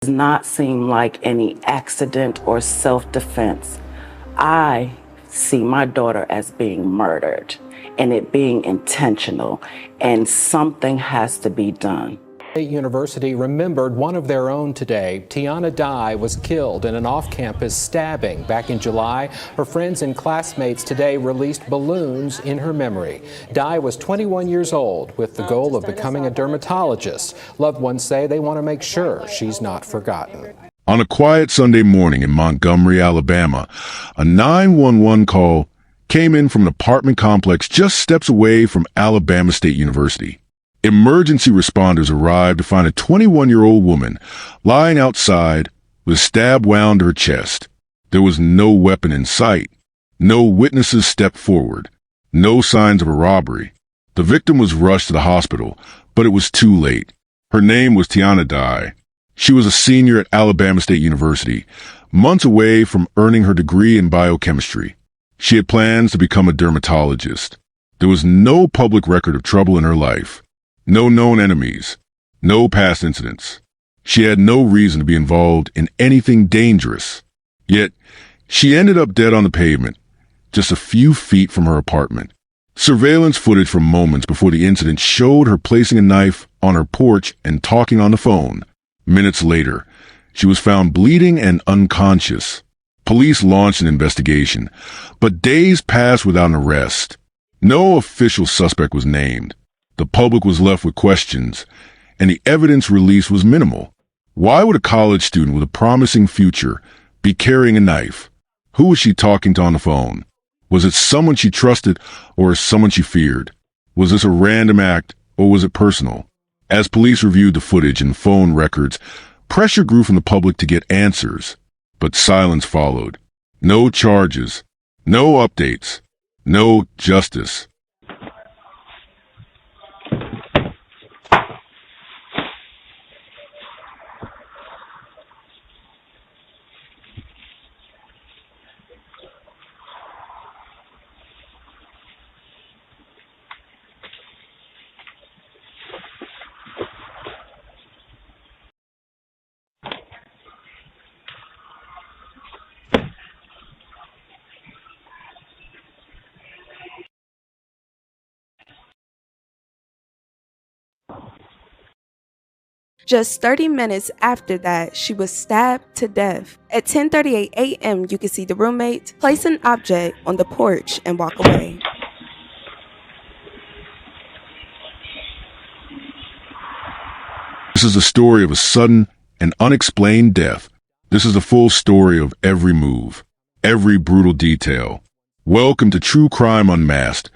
Does not seem like any accident or self-defense. I see my daughter as being murdered and it being intentional, and something has to be done. State University remembered one of their own today. Tiana Dye was killed in an off-campus stabbing back in July. Her friends and classmates today released balloons in her memory. Dye was 21 years old with the goal of becoming a dermatologist. Loved ones say they want to make sure she's not forgotten. On a quiet Sunday morning in Montgomery, Alabama, a 911 call came in from an apartment complex just steps away from Alabama State University. Emergency responders arrived to find a 21-year-old woman lying outside with a stab wound to her chest. There was no weapon in sight. No witnesses stepped forward. No signs of a robbery. The victim was rushed to the hospital, but it was too late. Her name was Tiana Dye. She was a senior at Alabama State University, months away from earning her degree in biochemistry. She had plans to become a dermatologist. There was no public record of trouble in her life. No known enemies, no past incidents. She had no reason to be involved in anything dangerous. Yet, she ended up dead on the pavement, just a few feet from her apartment. Surveillance footage from moments before the incident showed her placing a knife on her porch and talking on the phone. Minutes later, she was found bleeding and unconscious. Police launched an investigation, but days passed without an arrest. No official suspect was named. The public was left with questions, and the evidence released was minimal. Why would a college student with a promising future be carrying a knife? Who was she talking to on the phone? Was it someone she trusted or someone she feared? Was this a random act or was it personal? As police reviewed the footage and phone records, pressure grew from the public to get answers, but silence followed. No charges, no updates, no justice. Just 30 minutes after that, she was stabbed to death. At 10:38 a.m., you can see the roommate place an object on the porch and walk away. This is the story of a sudden and unexplained death. This is the full story of every move, every brutal detail. Welcome to True Crime Unmasked.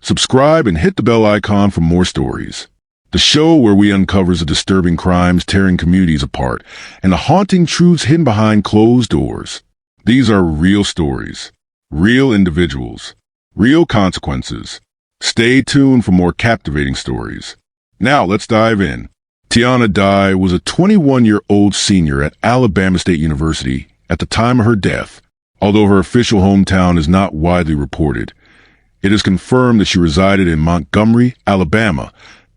Subscribe and hit the bell icon for more stories. The show where we uncovers the disturbing crimes tearing communities apart and the haunting truths hidden behind closed doors. These are real stories, real individuals, real consequences. Stay tuned for more captivating stories. Now let's dive in. Tiana Dye was a 21-year-old senior at Alabama State University at the time of her death. Although her official hometown is not widely reported, it is confirmed that she resided in Montgomery, Alabama,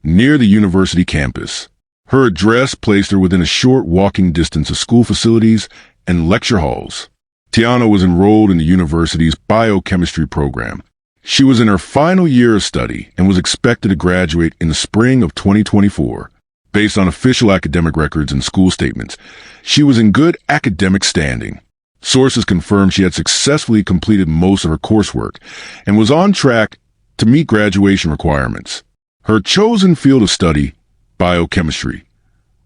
near the university campus. Her address placed her within a short walking distance of school facilities and lecture halls. Tiana was enrolled in the university's biochemistry program. She was in her final year of study and was expected to graduate in the spring of 2024. Based on official academic records and school statements, she was in good academic standing. Sources confirmed she had successfully completed most of her coursework and was on track to meet graduation requirements. Her chosen field of study, biochemistry,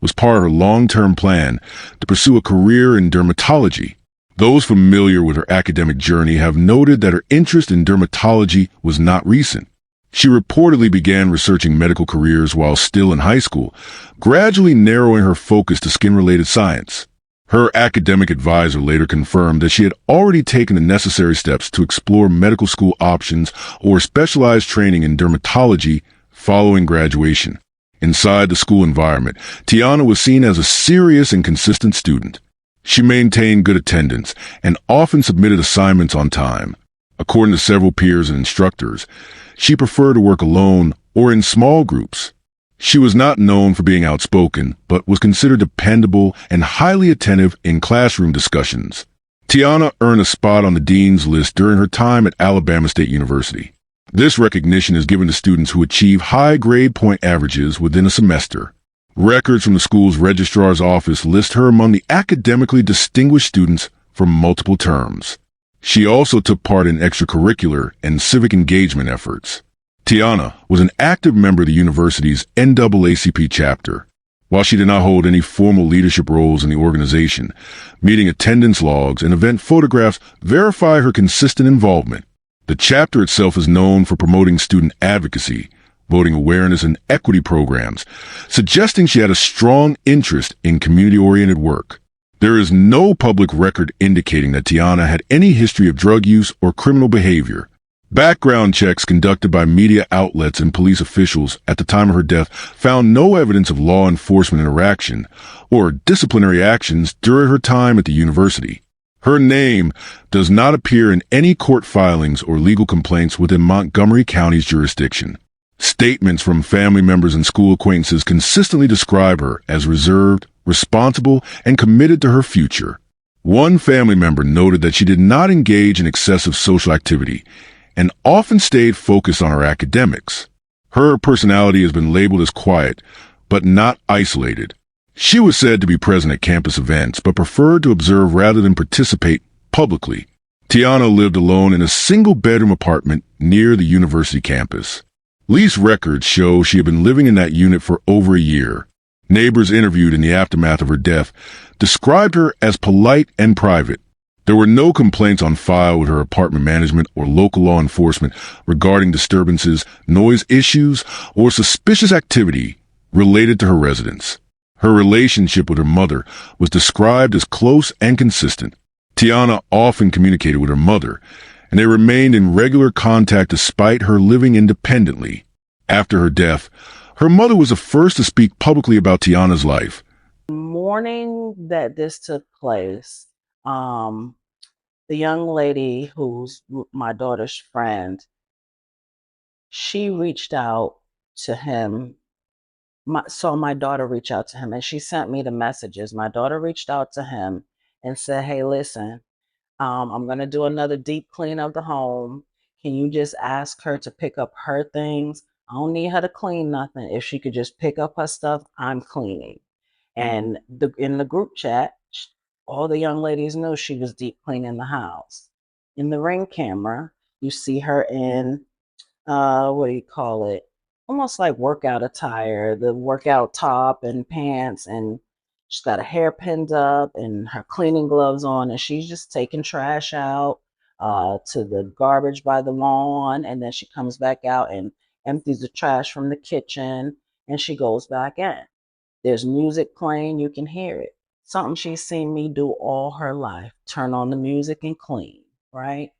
was part of her long-term plan to pursue a career in dermatology. Those familiar with her academic journey have noted that her interest in dermatology was not recent. She reportedly began researching medical careers while still in high school, gradually narrowing her focus to skin-related science. Her academic advisor later confirmed that she had already taken the necessary steps to explore medical school options or specialized training in dermatology following graduation. Inside the school environment, Tiana was seen as a serious and consistent student. She maintained good attendance and often submitted assignments on time. According to several peers and instructors, she preferred to work alone or in small groups. She was not known for being outspoken, but was considered dependable and highly attentive in classroom discussions. Tiana earned a spot on the dean's list during her time at Alabama State University. This recognition is given to students who achieve high grade point averages within a semester. Records from the school's registrar's office list her among the academically distinguished students for multiple terms. She also took part in extracurricular and civic engagement efforts. Tiana was an active member of the university's NAACP chapter. While she did not hold any formal leadership roles in the organization, meeting attendance logs and event photographs verify her consistent involvement. The chapter itself is known for promoting student advocacy, voting awareness, and equity programs, suggesting she had a strong interest in community-oriented work. There is no public record indicating that Tiana had any history of drug use or criminal behavior. Background checks conducted by media outlets and police officials at the time of her death found no evidence of law enforcement interaction or disciplinary actions during her time at the university. Her name does not appear in any court filings or legal complaints within Montgomery County's jurisdiction. Statements from family members and school acquaintances consistently describe her as reserved, responsible, and committed to her future. One family member noted that she did not engage in excessive social activity and often stayed focused on her academics. Her personality has been labeled as quiet, but not isolated. She was said to be present at campus events, but preferred to observe rather than participate publicly. Tiana lived alone in a single-bedroom apartment near the university campus. Lease records show she had been living in that unit for over a year. Neighbors interviewed in the aftermath of her death described her as polite and private. There were no complaints on file with her apartment management or local law enforcement regarding disturbances, noise issues, or suspicious activity related to her residence. Her relationship with her mother was described as close and consistent. Tiana often communicated with her mother, and they remained in regular contact despite her living independently. After her death, her mother was the first to speak publicly about Tiana's life. The morning that this took place, the young lady who's my daughter's friend, she reached out to him, saw my daughter reach out to him, and she sent me the messages. My daughter reached out to him and said, hey, listen, I'm going to do another deep clean of the home. Can you just ask her to pick up her things? I don't need her to clean nothing. If she could just pick up her stuff, I'm cleaning. And in the group chat, all the young ladies knew she was deep cleaning the house. In the Ring camera, you see her in, what do you call it? Almost like workout attire, the workout top and pants, and she's got her hair pinned up and her cleaning gloves on, and she's just taking trash out to the garbage by the lawn, and then she comes back out and empties the trash from the kitchen, and she goes back in. There's music playing, you can hear it. Something she's seen me do all her life, turn on the music and clean, right?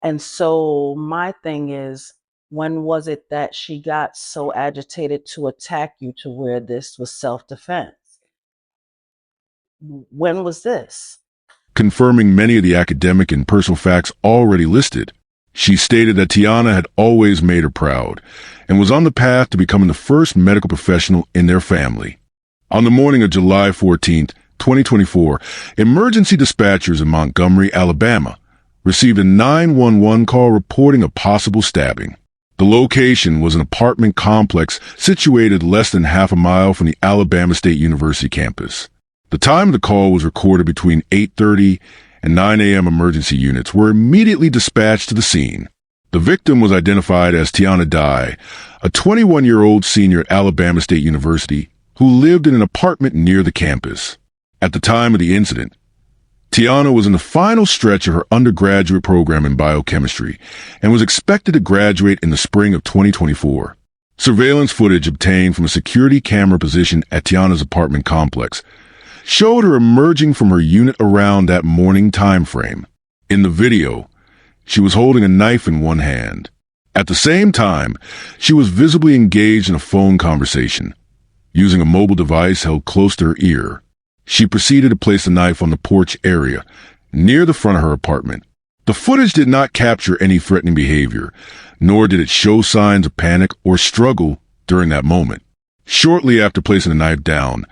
And so my thing is, when was it that she got so agitated to attack you to where this was self-defense? When was this? Confirming many of the academic and personal facts already listed, she stated that Tiana had always made her proud and was on the path to becoming the first medical professional in their family. On the morning of July 14th, 2024, emergency dispatchers in Montgomery, Alabama, received a 911 call reporting a possible stabbing. The location was an apartment complex situated less than half a mile from the Alabama State University campus. The time of the call was recorded between 8:30 and 9 a.m. Emergency units were immediately dispatched to the scene. The victim was identified as Tiana Dye, a 21-year-old senior at Alabama State University who lived in an apartment near the campus. At the time of the incident, Tiana was in the final stretch of her undergraduate program in biochemistry and was expected to graduate in the spring of 2024. Surveillance footage obtained from a security camera position at Tiana's apartment complex showed her emerging from her unit around that morning time frame. In the video, she was holding a knife in one hand. At the same time, she was visibly engaged in a phone conversation, using a mobile device held close to her ear. She proceeded to place the knife on the porch area, near the front of her apartment. The footage did not capture any threatening behavior, nor did it show signs of panic or struggle during that moment. Shortly after placing the knife down,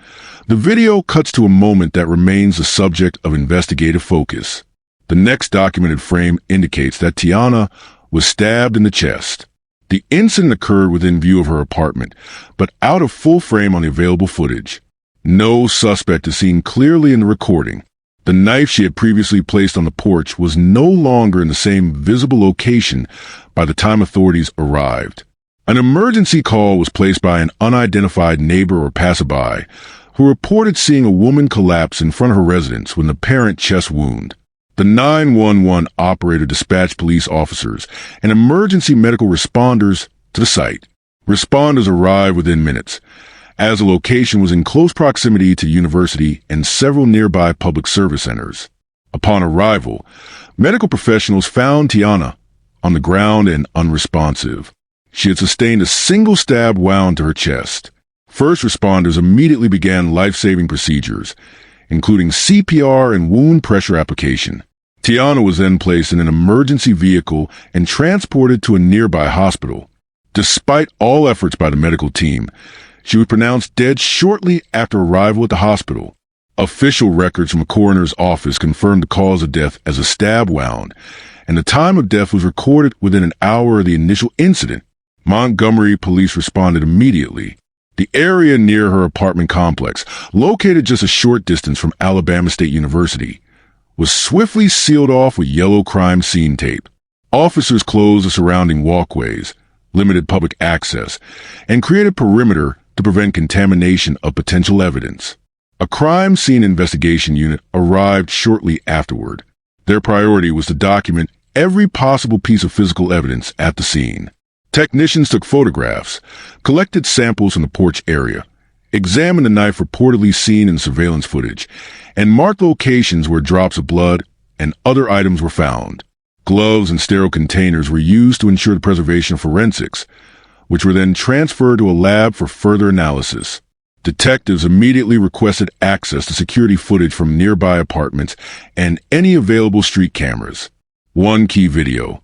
the video cuts to a moment that remains the subject of investigative focus. The next documented frame indicates that Tiana was stabbed in the chest. The incident occurred within view of her apartment, but out of full frame on the available footage. No suspect is seen clearly in the recording. The knife she had previously placed on the porch was no longer in the same visible location by the time authorities arrived. An emergency call was placed by an unidentified neighbor or passerby who reported seeing a woman collapse in front of her residence with an apparent chest wound. The 911 operator dispatched police officers and emergency medical responders to the site. Responders arrived within minutes, as the location was in close proximity to university and several nearby public service centers. Upon arrival, medical professionals found Tiana on the ground and unresponsive. She had sustained a single stab wound to her chest. First responders immediately began life-saving procedures, including CPR and wound pressure application. Tiana was then placed in an emergency vehicle and transported to a nearby hospital. Despite all efforts by the medical team, she was pronounced dead shortly after arrival at the hospital. Official records from a coroner's office confirmed the cause of death as a stab wound, and the time of death was recorded within an hour of the initial incident. Montgomery police responded immediately. The area near her apartment complex, located just a short distance from Alabama State University, was swiftly sealed off with yellow crime scene tape. Officers closed the surrounding walkways, limited public access, and created a perimeter to prevent contamination of potential evidence. A crime scene investigation unit arrived shortly afterward. Their priority was to document every possible piece of physical evidence at the scene. Technicians took photographs, collected samples from the porch area, examined the knife reportedly seen in surveillance footage, and marked locations where drops of blood and other items were found. Gloves and sterile containers were used to ensure the preservation of forensics, which were then transferred to a lab for further analysis. Detectives immediately requested access to security footage from nearby apartments and any available street cameras. One key video,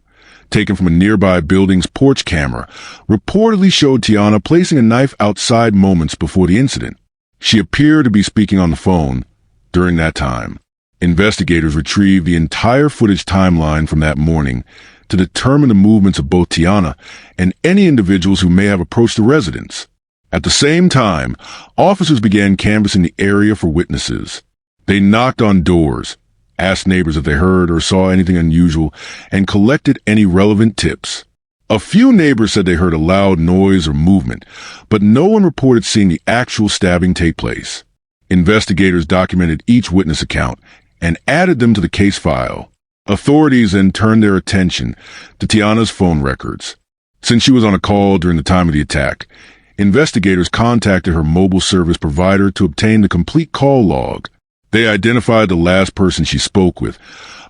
taken from a nearby building's porch camera, reportedly showed Tiana placing a knife outside moments before the incident. She appeared to be speaking on the phone during that time. Investigators retrieved the entire footage timeline from that morning to determine the movements of both Tiana and any individuals who may have approached the residence. At the same time, officers began canvassing the area for witnesses. They knocked on doors, asked neighbors if they heard or saw anything unusual, and collected any relevant tips. A few neighbors said they heard a loud noise or movement, but no one reported seeing the actual stabbing take place. Investigators documented each witness account and added them to the case file. Authorities then turned their attention to Tiana's phone records. Since she was on a call during the time of the attack, investigators contacted her mobile service provider to obtain the complete call log. They identified the last person she spoke with,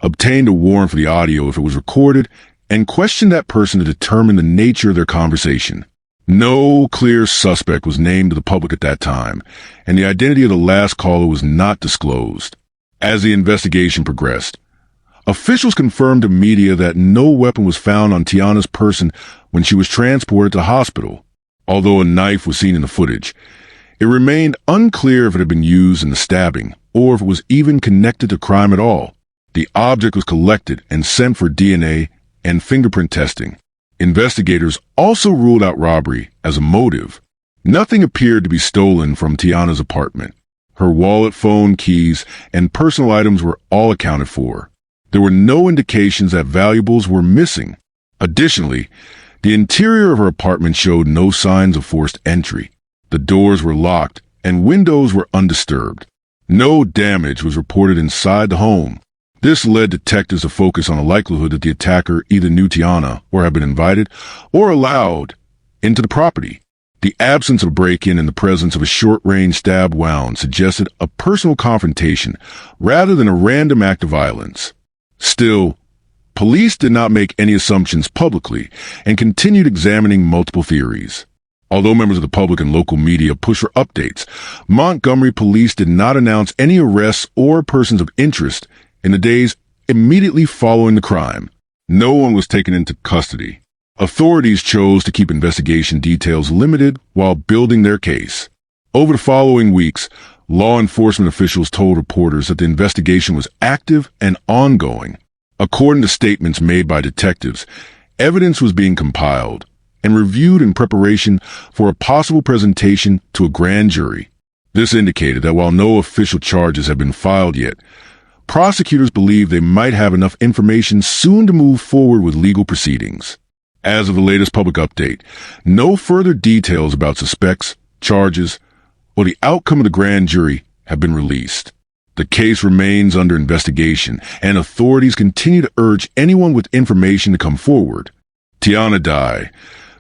obtained a warrant for the audio if it was recorded, and questioned that person to determine the nature of their conversation. No clear suspect was named to the public at that time, and the identity of the last caller was not disclosed. As the investigation progressed, officials confirmed to media that no weapon was found on Tiana's person when she was transported to the hospital. Although a knife was seen in the footage, it remained unclear if it had been used in the stabbing or if it was even connected to crime at all. The object was collected and sent for DNA and fingerprint testing. Investigators also ruled out robbery as a motive. Nothing appeared to be stolen from Tiana's apartment. Her wallet, phone, keys, and personal items were all accounted for. There were no indications that valuables were missing. Additionally, the interior of her apartment showed no signs of forced entry. The doors were locked and windows were undisturbed. No damage was reported inside the home. This led detectives to focus on the likelihood that the attacker either knew Tiana or had been invited or allowed into the property. The absence of a break-in and the presence of a short-range stab wound suggested a personal confrontation rather than a random act of violence. Still, police did not make any assumptions publicly and continued examining multiple theories. Although members of the public and local media pushed for updates, Montgomery police did not announce any arrests or persons of interest in the days immediately following the crime. No one was taken into custody. Authorities chose to keep investigation details limited while building their case. Over the following weeks, law enforcement officials told reporters that the investigation was active and ongoing. According to statements made by detectives, evidence was being compiled and reviewed in preparation for a possible presentation to a grand jury. This indicated that while no official charges had been filed yet, prosecutors believed they might have enough information soon to move forward with legal proceedings. As of the latest public update, no further details about suspects, charges, or the outcome of the grand jury have been released. The case remains under investigation, and authorities continue to urge anyone with information to come forward. Tiana Dye.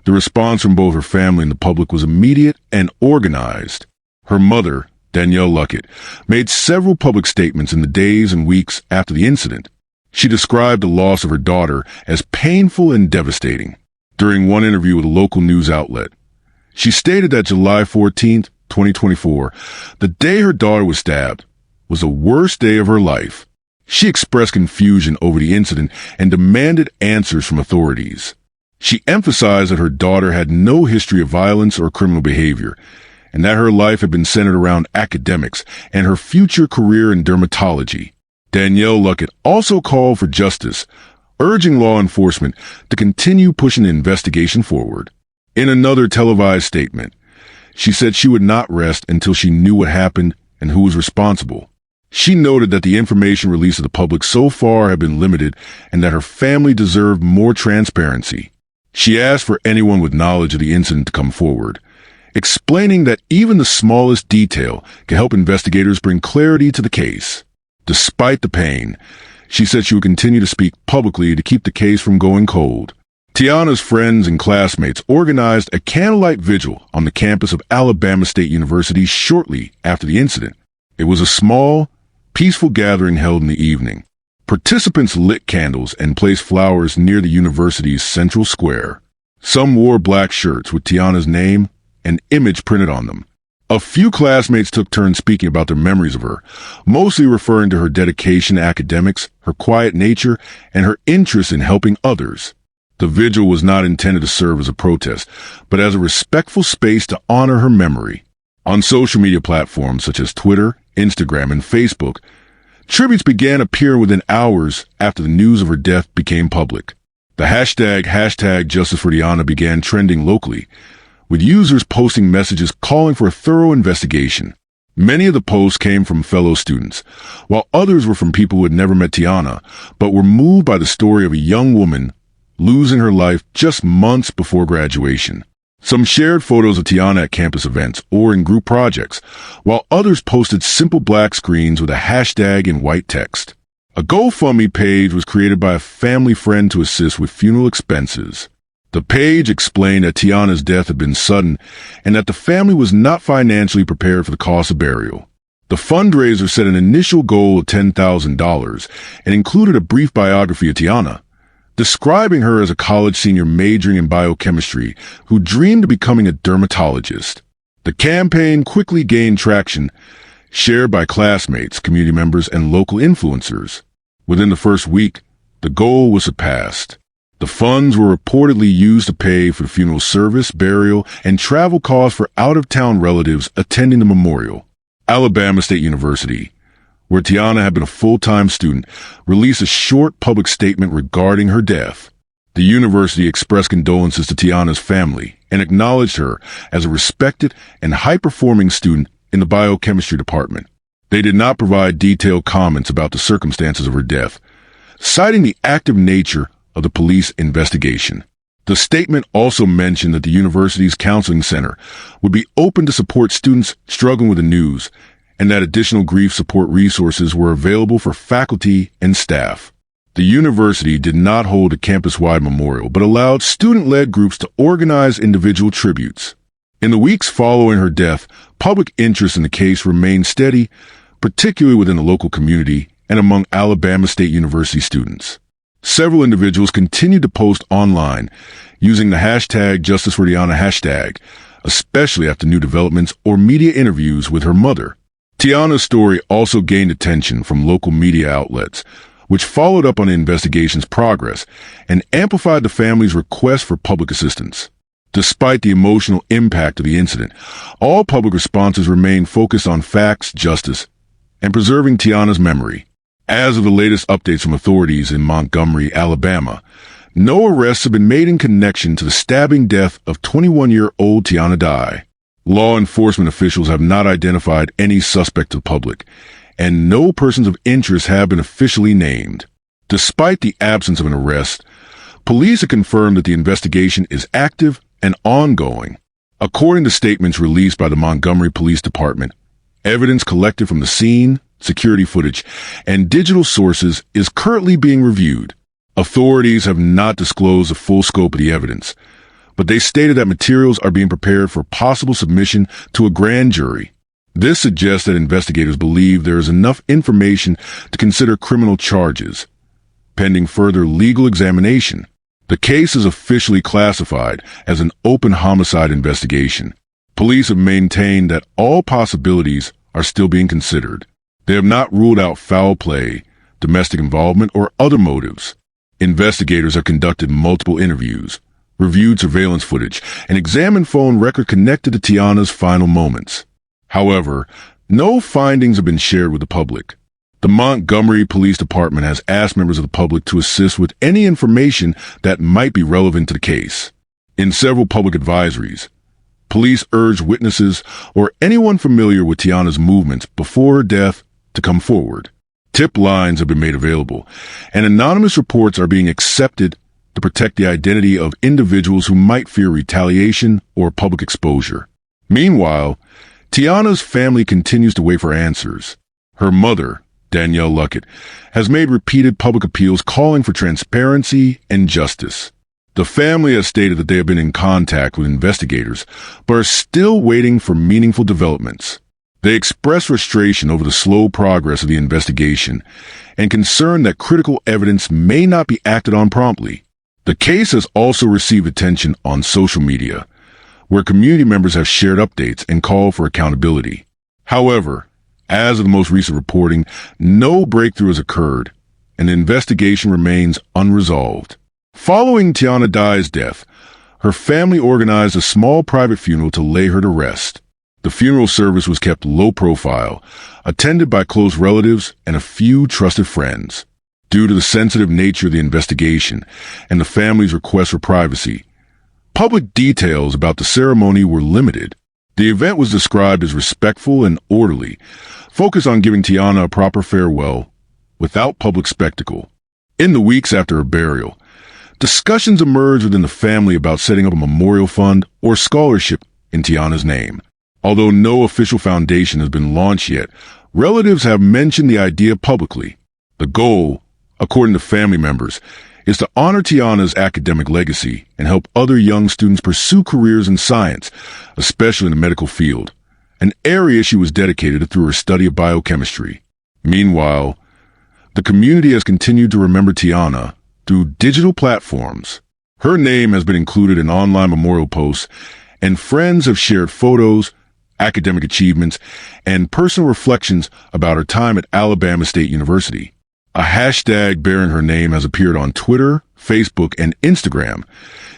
The response from both her family and the public was immediate and organized. Her mother, Danielle Luckett, made several public statements in the days and weeks after the incident. She described the loss of her daughter as painful and devastating. During one interview with a local news outlet, she stated that July 14th, 2024, the day her daughter was stabbed, was the worst day of her life. She expressed confusion over the incident and demanded answers from authorities. She emphasized that her daughter had no history of violence or criminal behavior, and that her life had been centered around academics and her future career in dermatology. Danielle Luckett also called for justice, urging law enforcement to continue pushing the investigation forward. In another televised statement, she said she would not rest until she knew what happened and who was responsible. She noted that the information released to the public so far had been limited and that her family deserved more transparency. She asked for anyone with knowledge of the incident to come forward, explaining that even the smallest detail can help investigators bring clarity to the case. Despite the pain, she said she would continue to speak publicly to keep the case from going cold. Tiana's friends and classmates organized a candlelight vigil on the campus of Alabama State University shortly after the incident. It was a small, peaceful gathering held in the evening. Participants lit candles and placed flowers near the university's central square. Some wore black shirts with Tiana's name and image printed on them. A few classmates took turns speaking about their memories of her, mostly referring to her dedication to academics, her quiet nature, and her interest in helping others. The vigil was not intended to serve as a protest, but as a respectful space to honor her memory. On social media platforms such as Twitter, Instagram, and Facebook, tributes began appearing within hours after the news of her death became public. The hashtag Justice for Tiana began trending locally, with users posting messages calling for a thorough investigation. Many of the posts came from fellow students, while others were from people who had never met Tiana, but were moved by the story of a young woman losing her life just months before graduation. Some shared photos of Tiana at campus events or in group projects, while others posted simple black screens with a hashtag in white text. A GoFundMe page was created by a family friend to assist with funeral expenses. The page explained that Tiana's death had been sudden and that the family was not financially prepared for the cost of burial. The fundraiser set an initial goal of $10,000 and included a brief biography of Tiana, describing her as a college senior majoring in biochemistry who dreamed of becoming a dermatologist. The campaign quickly gained traction, shared by classmates, community members, and local influencers. Within the first week, the goal was surpassed. The funds were reportedly used to pay for the funeral service, burial, and travel costs for out-of-town relatives attending the memorial. Alabama State University, where Tiana had been a full-time student, released a short public statement regarding her death. The university expressed condolences to Tiana's family and acknowledged her as a respected and high-performing student in the biochemistry department. They did not provide detailed comments about the circumstances of her death, citing the active nature of the police investigation. The statement also mentioned that the university's counseling center would be open to support students struggling with the news, and that additional grief support resources were available for faculty and staff. The university did not hold a campus-wide memorial, but allowed student-led groups to organize individual tributes. In the weeks following her death, public interest in the case remained steady, particularly within the local community and among Alabama State University students. Several individuals continued to post online using the hashtag Justice for Tiana hashtag, especially after new developments or media interviews with her mother. Tiana's story also gained attention from local media outlets, which followed up on the investigation's progress and amplified the family's request for public assistance. Despite the emotional impact of the incident, all public responses remain focused on facts, justice, and preserving Tiana's memory. As of the latest updates from authorities in Montgomery, Alabama, no arrests have been made in connection to the stabbing death of 21-year-old Tiana Dye. Law enforcement officials have not identified any suspect to the public, and no persons of interest have been officially named. Despite the absence of an arrest, police have confirmed that the investigation is active and ongoing. According to statements released by the Montgomery Police Department, evidence collected from the scene, security footage, and digital sources is currently being reviewed. Authorities have not disclosed the full scope of the evidence, but they stated that materials are being prepared for possible submission to a grand jury. This suggests that investigators believe there is enough information to consider criminal charges. Pending further legal examination, the case is officially classified as an open homicide investigation. Police have maintained that all possibilities are still being considered. They have not ruled out foul play, domestic involvement, or other motives. Investigators have conducted multiple interviews, reviewed surveillance footage, and examined phone record connected to Tiana's final moments. However, no findings have been shared with the public. The Montgomery Police Department has asked members of the public to assist with any information that might be relevant to the case. In several public advisories, police urge witnesses or anyone familiar with Tiana's movements before her death to come forward. Tip lines have been made available, and anonymous reports are being accepted to protect the identity of individuals who might fear retaliation or public exposure. Meanwhile, Tiana's family continues to wait for answers. Her mother, Danielle Luckett, has made repeated public appeals calling for transparency and justice. The family has stated that they have been in contact with investigators, but are still waiting for meaningful developments. They express frustration over the slow progress of the investigation and concern that critical evidence may not be acted on promptly. The case has also received attention on social media, where community members have shared updates and called for accountability. However, as of the most recent reporting, no breakthrough has occurred, and the investigation remains unresolved. Following Tiana Dye's death, her family organized a small private funeral to lay her to rest. The funeral service was kept low profile, attended by close relatives and a few trusted friends. Due to the sensitive nature of the investigation and the family's request for privacy, public details about the ceremony were limited. The event was described as respectful and orderly, focused on giving Tiana a proper farewell without public spectacle. In the weeks after her burial, discussions emerged within the family about setting up a memorial fund or scholarship in Tiana's name. Although no official foundation has been launched yet, relatives have mentioned the idea publicly. The goal, according to family members, is to honor Tiana's academic legacy and help other young students pursue careers in science, especially in the medical field, an area she was dedicated to through her study of biochemistry. Meanwhile, the community has continued to remember Tiana through digital platforms. Her name has been included in online memorial posts, and friends have shared photos, academic achievements, and personal reflections about her time at Alabama State University. A hashtag bearing her name has appeared on Twitter, Facebook, and Instagram,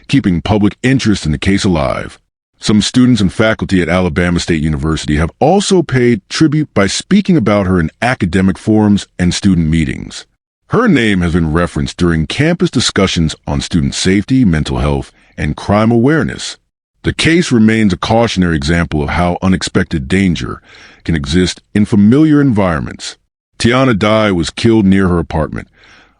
keeping public interest in the case alive. Some students and faculty at Alabama State University have also paid tribute by speaking about her in academic forums and student meetings. Her name has been referenced during campus discussions on student safety, mental health, and crime awareness. The case remains a cautionary example of how unexpected danger can exist in familiar environments. Tiana Dye was killed near her apartment,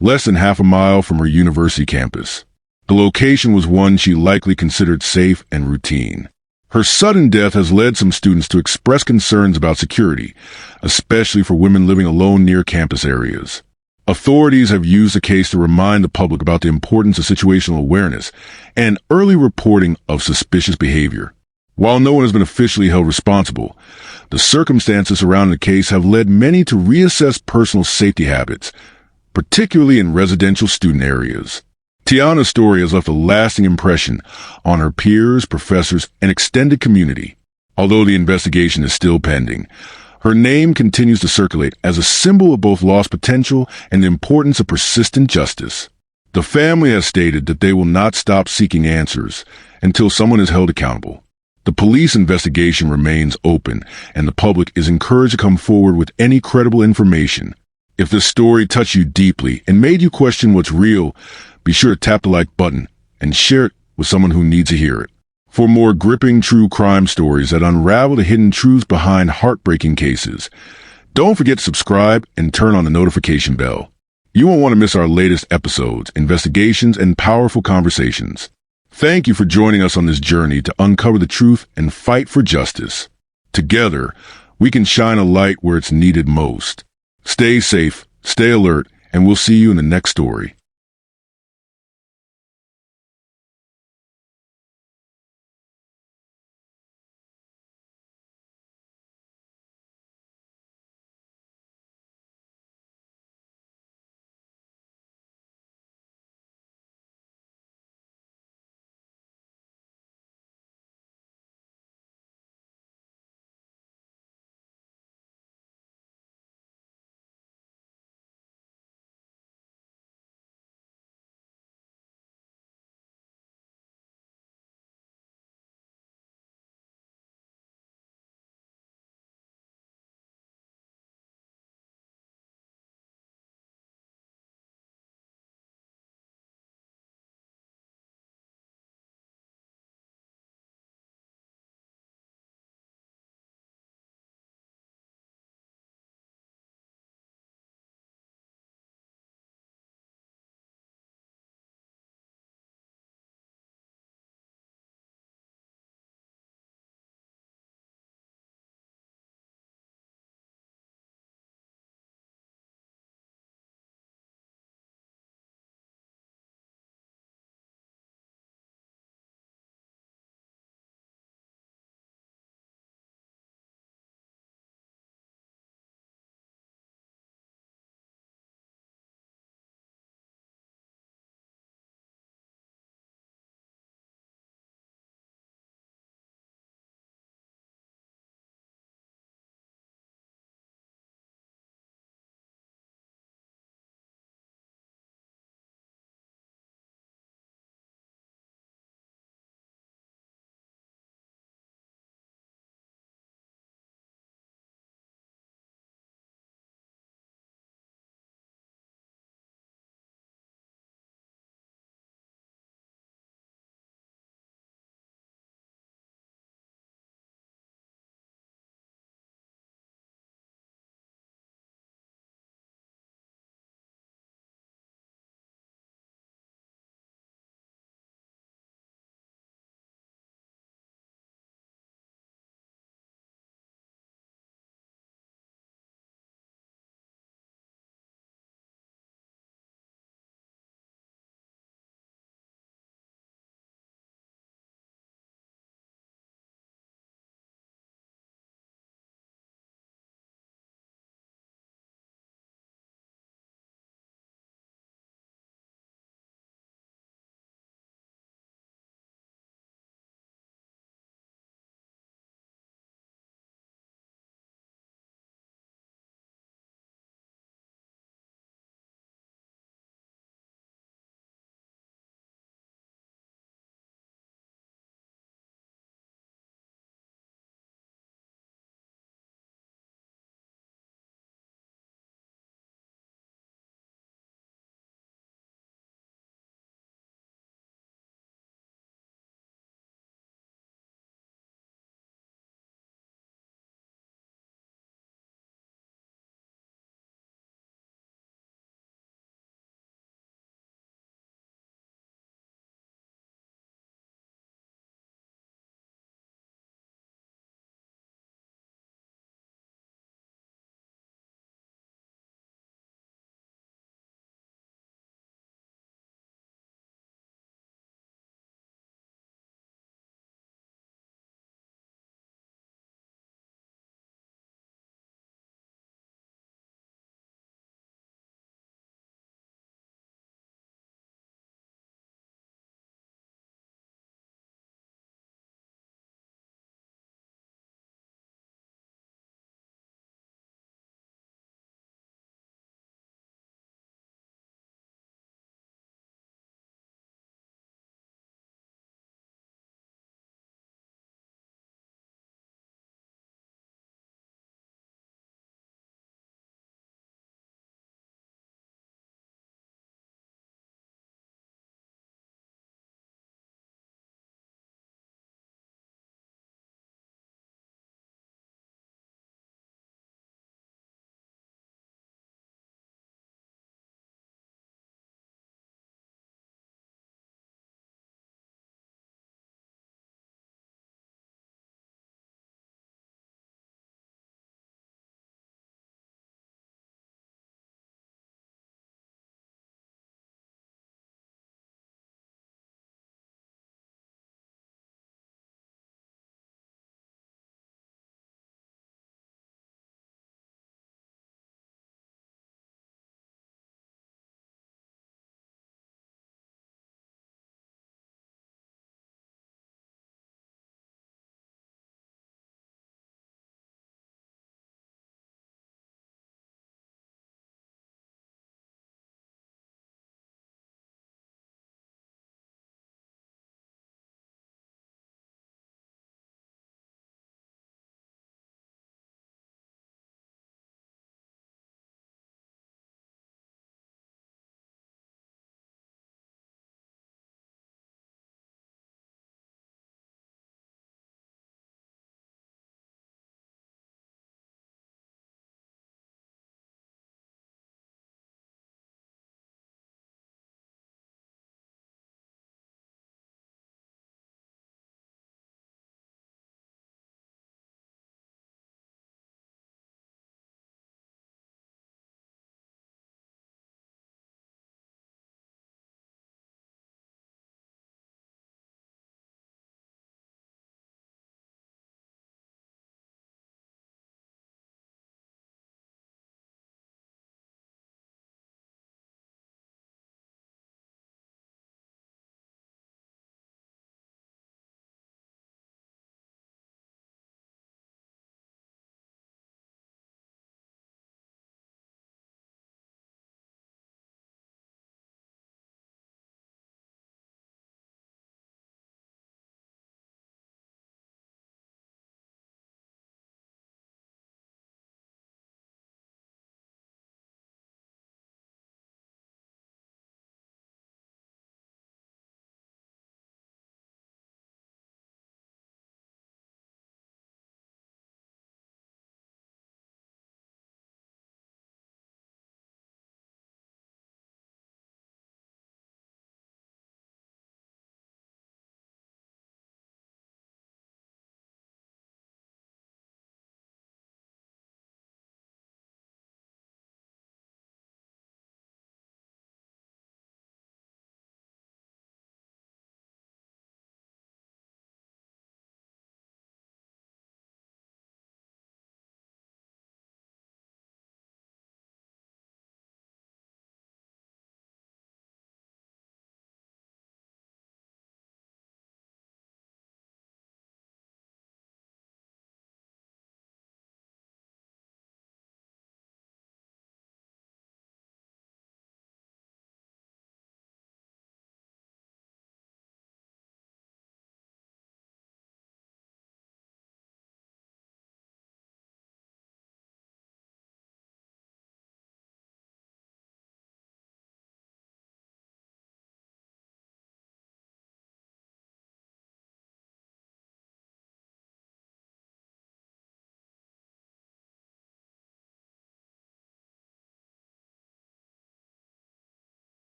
less than half a mile from her university campus. The location was one she likely considered safe and routine. Her sudden death has led some students to express concerns about security, especially for women living alone near campus areas. Authorities have used the case to remind the public about the importance of situational awareness and early reporting of suspicious behavior. While no one has been officially held responsible, the circumstances surrounding the case have led many to reassess personal safety habits, particularly in residential student areas. Tiana's story has left a lasting impression on her peers, professors, and extended community. Although the investigation is still pending, Her name continues to circulate as a symbol of both lost potential and the importance of persistent justice. The family has stated that they will not stop seeking answers until someone is held accountable. The police investigation remains open, and the public is encouraged to come forward with any credible information. If this story touched you deeply and made you question what's real, be sure to tap the like button and share it with someone who needs to hear it. For more gripping true crime stories that unravel the hidden truths behind heartbreaking cases, don't forget to subscribe and turn on the notification bell. You won't want to miss our latest episodes, investigations, and powerful conversations. Thank you for joining us on this journey to uncover the truth and fight for justice. Together, we can shine a light where it's needed most. Stay safe, stay alert, and we'll see you in the next story.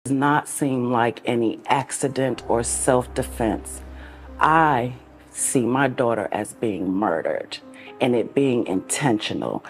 does not seem like any accident or self-defense. I see my daughter as being murdered and it being intentional